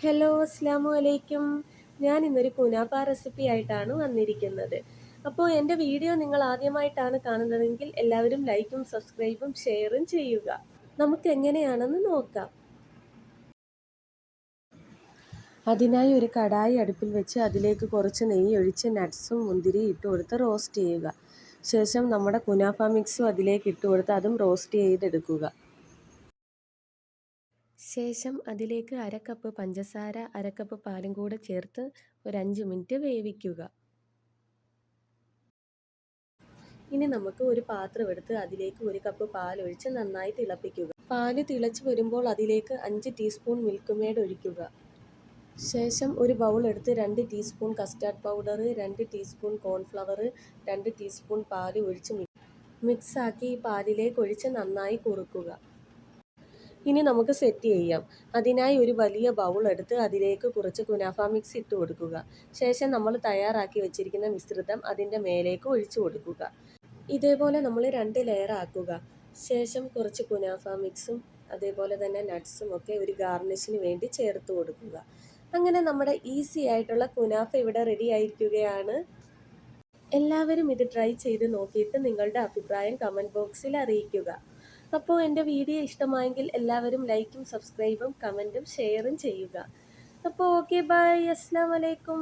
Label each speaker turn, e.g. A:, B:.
A: Hello, അസ്സാമു അലൈക്കും. ഞാൻ ഇന്നൊരു കുനാഫ റെസിപ്പി ആയിട്ടാണ് വന്നിരിക്കുന്നത്. അപ്പോൾ എൻ്റെ വീഡിയോ നിങ്ങൾ ആദ്യമായിട്ടാണ് കാണുന്നതെങ്കിൽ എല്ലാവരും ലൈക്കും സബ്സ്ക്രൈബും ഷെയറും ചെയ്യുക. നമുക്ക് എങ്ങനെയാണെന്ന് നോക്കാം. അതിനായി ഒരു കടായി അടുപ്പിൽ വെച്ച് അതിലേക്ക് കുറച്ച് നെയ്യ് ഒഴിച്ച് നട്ട്സും മുന്തിരിയും ഇട്ട് കൊടുത്ത് റോസ്റ്റ് ചെയ്യുക. ശേഷം നമ്മുടെ കുനാഫ മിക്സും അതിലേക്ക് ഇട്ട് കൊടുത്ത് അതും റോസ്റ്റ് ചെയ്തെടുക്കുക. ശേഷം അതിലേക്ക് അരക്കപ്പ് പഞ്ചസാര, അരക്കപ്പ് പാലും കൂടെ ചേർത്ത് ഒരു 5 മിനിറ്റ് വേവിക്കുക. ഇനി നമുക്ക് ഒരു പാത്രം എടുത്ത് അതിലേക്ക് 1 കപ്പ് പാൽ ഒഴിച്ച് നന്നായി തിളപ്പിക്കുക. പാല് തിളച്ച് വരുമ്പോൾ അതിലേക്ക് 5 ടീസ്പൂൺ മിൽക്ക് മെയ്ഡ് ഒഴിക്കുക. ശേഷം ഒരു ബൗൾ എടുത്ത് 2 teaspoon custard powder, 2 teaspoon cornflour, 2 teaspoon പാല് ഒഴിച്ച് മിക്സാക്കി ഈ പാലിലേക്ക് ഒഴിച്ച് നന്നായി കുറുക്കുക. ഇനി നമുക്ക് സെറ്റ് ചെയ്യാം. അതിനായി ഒരു വലിയ ബൗൾ എടുത്ത് അതിലേക്ക് കുറച്ച് കുനാഫ മിക്സ് ഇട്ട് കൊടുക്കുക. ശേഷം നമ്മൾ തയ്യാറാക്കി വെച്ചിരിക്കുന്ന മിശ്രിതം അതിൻ്റെ മേലേക്ക് ഒഴിച്ചു കൊടുക്കുക. ഇതേപോലെ നമ്മൾ 2 ലെയർ ആക്കുക. ശേഷം കുറച്ച് കുനാഫ മിക്സും അതേപോലെ തന്നെ നട്ട്സും ഒക്കെ ഒരു ഗാർണിഷിന് വേണ്ടി ചേർത്ത് കൊടുക്കുക. അങ്ങനെ നമ്മുടെ ഈസി ആയിട്ടുള്ള കുനാഫ ഇവിടെ റെഡി ആയിരിക്കുകയാണ്. എല്ലാവരും ഇത് ട്രൈ ചെയ്ത് നോക്കിയിട്ട് നിങ്ങളുടെ അഭിപ്രായം കമൻറ്റ് ബോക്സിൽ അറിയിക്കുക. അപ്പോൾ എൻ്റെ വീഡിയോ ഇഷ്ടമായെങ്കിൽ എല്ലാവരും ലൈക്കും സബ്സ്ക്രൈബും കമൻറ്റും ഷെയറും ചെയ്യുക. അപ്പോൾ ഓക്കെ, ബൈ, അസ്സലാമു അലൈക്കും.